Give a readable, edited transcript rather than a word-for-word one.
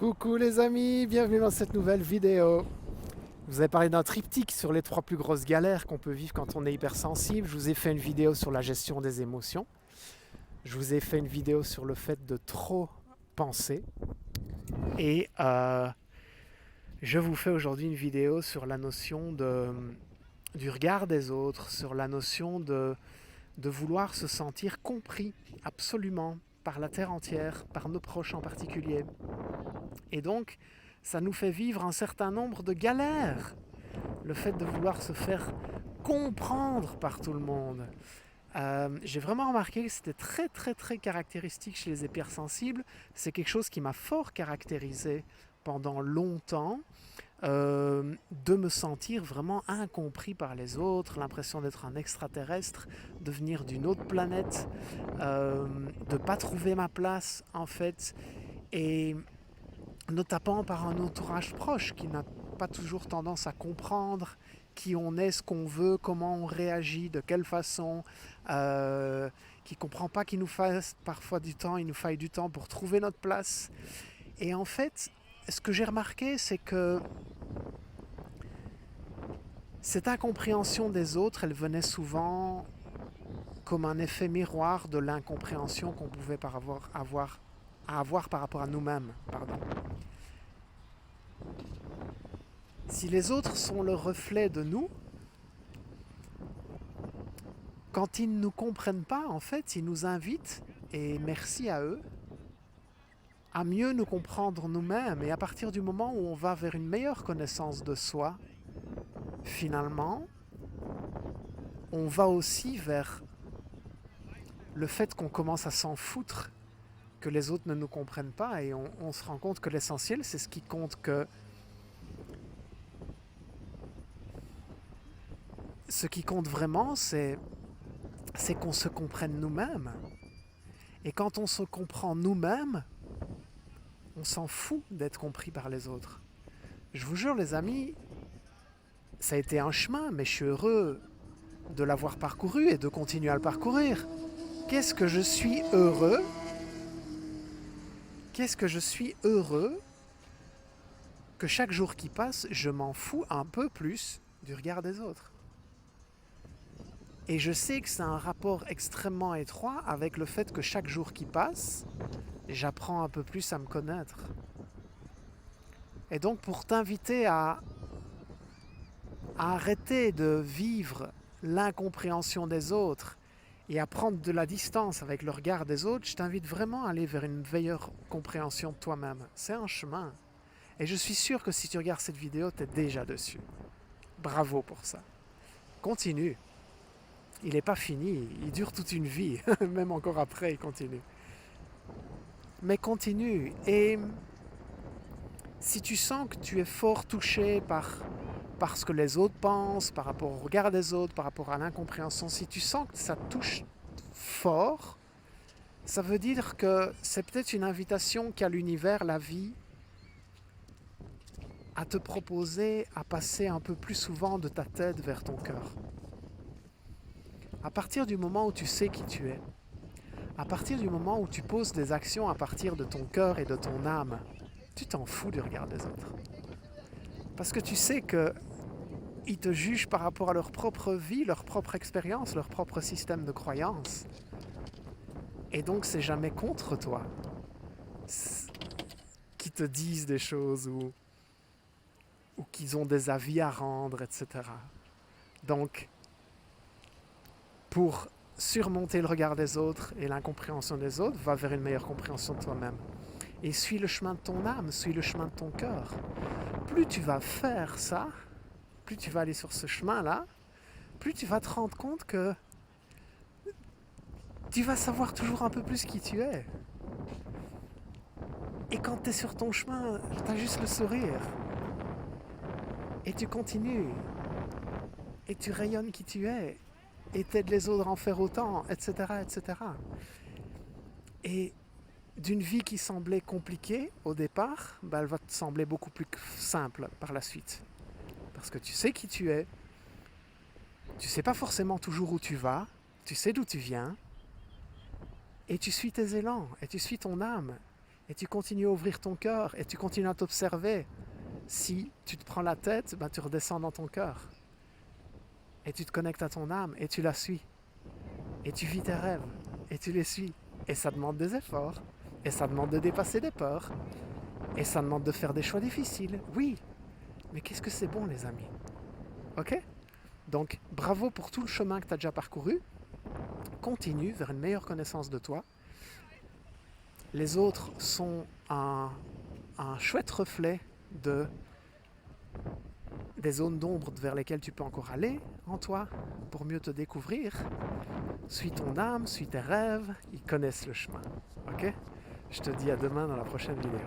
Coucou les amis, bienvenue dans cette nouvelle vidéo. Je vous ai parlé d'un triptyque sur les 3 plus grosses galères qu'on peut vivre quand on est hypersensible. Je vous ai fait une vidéo sur la gestion des émotions. Je vous ai fait une vidéo sur le fait de trop penser. Et je vous fais aujourd'hui une vidéo sur la notion du regard des autres, sur la notion de vouloir se sentir compris absolument par la terre entière, par nos proches en particulier. Et donc, ça nous fait vivre un certain nombre de galères. Le fait de vouloir se faire comprendre par tout le monde. J'ai vraiment remarqué que c'était très très très caractéristique chez les hypersensibles. C'est quelque chose qui m'a fort caractérisé pendant longtemps. De me sentir vraiment incompris par les autres, l'impression d'être un extraterrestre, de venir d'une autre planète, de ne pas trouver ma place en fait. Et notamment par un entourage proche qui n'a pas toujours tendance à comprendre qui on est, ce qu'on veut, comment on réagit, de quelle façon, qui ne comprend pas qu'il nous fasse parfois du temps, il nous faille du temps pour trouver notre place. Et en fait, ce que j'ai remarqué, c'est que cette incompréhension des autres, elle venait souvent comme un effet miroir de l'incompréhension qu'on pouvait avoir par rapport à nous-mêmes. Pardon. Si les autres sont le reflet de nous, quand ils ne nous comprennent pas, en fait, ils nous invitent, et merci à eux, à mieux nous comprendre nous-mêmes. Et à partir du moment où on va vers une meilleure connaissance de soi, finalement, on va aussi vers le fait qu'on commence à s'en foutre que les autres ne nous comprennent pas, et on se rend compte que l'essentiel, c'est ce qui compte, que ce qui compte vraiment, c'est qu'on se comprenne nous-mêmes. Et quand on se comprend nous-mêmes, on s'en fout d'être compris par les autres. Je vous jure les amis, ça a été un chemin, mais je suis heureux de l'avoir parcouru et de continuer à le parcourir. Qu'est-ce que je suis heureux que chaque jour qui passe, je m'en fous un peu plus du regard des autres. Et je sais que c'est un rapport extrêmement étroit avec le fait que chaque jour qui passe, j'apprends un peu plus à me connaître. Et donc pour t'inviter à arrêter de vivre l'incompréhension des autres et à prendre de la distance avec le regard des autres, je t'invite vraiment à aller vers une meilleure compréhension de toi-même. C'est un chemin. Et je suis sûr que si tu regardes cette vidéo, tu es déjà dessus. Bravo pour ça. Continue. Il n'est pas fini, il dure toute une vie, même encore après, il continue. Mais continue. Et si tu sens que tu es fort touché par ce que les autres pensent, par rapport au regard des autres, par rapport à l'incompréhension, si tu sens que ça touche fort, ça veut dire que c'est peut-être une invitation qu'a l'univers, la vie, à te proposer à passer un peu plus souvent de ta tête vers ton cœur. À partir du moment où tu sais qui tu es, à partir du moment où tu poses des actions à partir de ton cœur et de ton âme, tu t'en fous du regard des autres. Parce que tu sais qu'ils te jugent par rapport à leur propre vie, leur propre expérience, leur propre système de croyances. Et donc c'est jamais contre toi qui te disent des choses ou qu'ils ont des avis à rendre, etc. Donc, pour surmonter le regard des autres et l'incompréhension des autres, va vers une meilleure compréhension de toi-même. Et suis le chemin de ton âme, suis le chemin de ton cœur. Plus tu vas faire ça, plus tu vas aller sur ce chemin-là, plus tu vas te rendre compte que tu vas savoir toujours un peu plus qui tu es. Et quand tu es sur ton chemin, tu as juste le sourire. Et tu continues. Et tu rayonnes qui tu es. Et t'aides les autres à en faire autant, etc., etc. Et d'une vie qui semblait compliquée au départ, elle va te sembler beaucoup plus simple par la suite. Parce que tu sais qui tu es, tu sais pas forcément toujours où tu vas, tu sais d'où tu viens, et tu suis tes élans, et tu suis ton âme. Et tu continues à ouvrir ton cœur et tu continues à t'observer. Si tu te prends la tête, ben tu redescends dans ton cœur. Et tu te connectes à ton âme et tu la suis. Et tu vis tes rêves et tu les suis. Et ça demande des efforts. Et ça demande de dépasser des peurs. Et ça demande de faire des choix difficiles. Oui. Mais qu'est-ce que c'est bon, les amis? Ok? Donc, bravo pour tout le chemin que tu as déjà parcouru. Continue vers une meilleure connaissance de toi. Les autres sont un chouette reflet des zones d'ombre vers lesquelles tu peux encore aller en toi pour mieux te découvrir. Suis ton âme, suis tes rêves, ils connaissent le chemin. Ok? Je te dis à demain dans la prochaine vidéo.